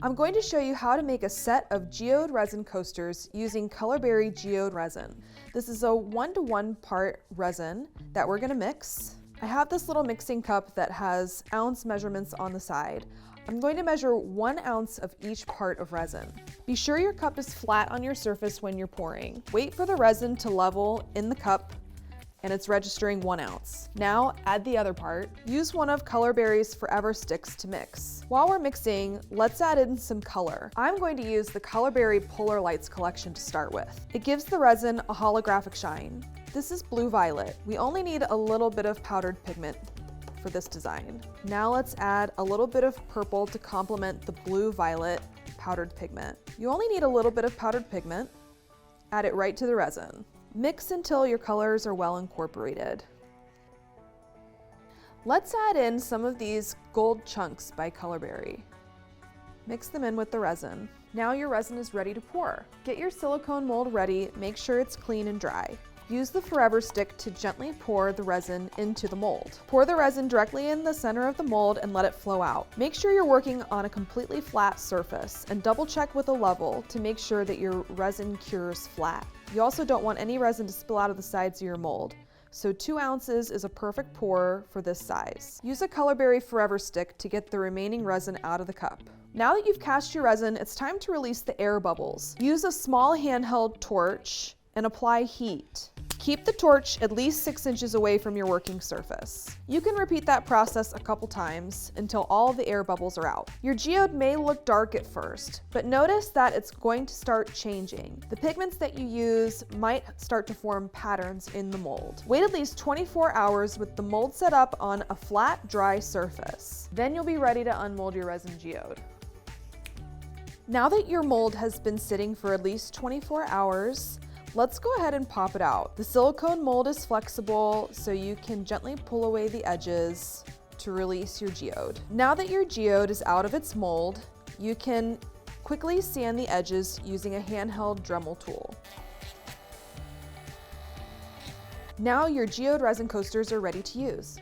I'm going to show you how to make a set of geode resin coasters using Colorberry geode resin. This is a 1-to-1 part resin that we're going to mix. I have this little mixing cup that has ounce measurements on the side. I'm going to measure 1 ounce of each part of resin. Be sure your cup is flat on your surface when you're pouring. Wait for the resin to level in the cup and it's registering 1 ounce. Now add the other part. Use one of Colorberry's Forever Sticks to mix. While we're mixing, let's add in some color. I'm going to use the Colorberry Polar Lights collection to start with. It gives the resin a holographic shine. This is blue violet. We only need a little bit of powdered pigment for this design. Now let's add a little bit of purple to complement the blue violet powdered pigment. You only need a little bit of powdered pigment. Add it right to the resin. Mix until your colors are well incorporated. Let's add in some of these gold chunks by Colorberry. Mix them in with the resin. Now your resin is ready to pour. Get your silicone mold ready, make sure it's clean and dry. Use the Forever Stick to gently pour the resin into the mold. Pour the resin directly in the center of the mold and let it flow out. Make sure you're working on a completely flat surface and double check with a level to make sure that your resin cures flat. You also don't want any resin to spill out of the sides of your mold, so 2 ounces is a perfect pour for this size. Use a Colorberry Forever Stick to get the remaining resin out of the cup. Now that you've cast your resin, it's time to release the air bubbles. Use a small handheld torch and apply heat. Keep the torch at least 6 inches away from your working surface. You can repeat that process a couple times until all of the air bubbles are out. Your geode may look dark at first, but notice that it's going to start changing. The pigments that you use might start to form patterns in the mold. Wait at least 24 hours with the mold set up on a flat, dry surface. Then you'll be ready to unmold your resin geode. Now that your mold has been sitting for at least 24 hours, let's go ahead and pop it out. The silicone mold is flexible, so you can gently pull away the edges to release your geode. Now that your geode is out of its mold, you can quickly sand the edges using a handheld Dremel tool. Now your geode resin coasters are ready to use.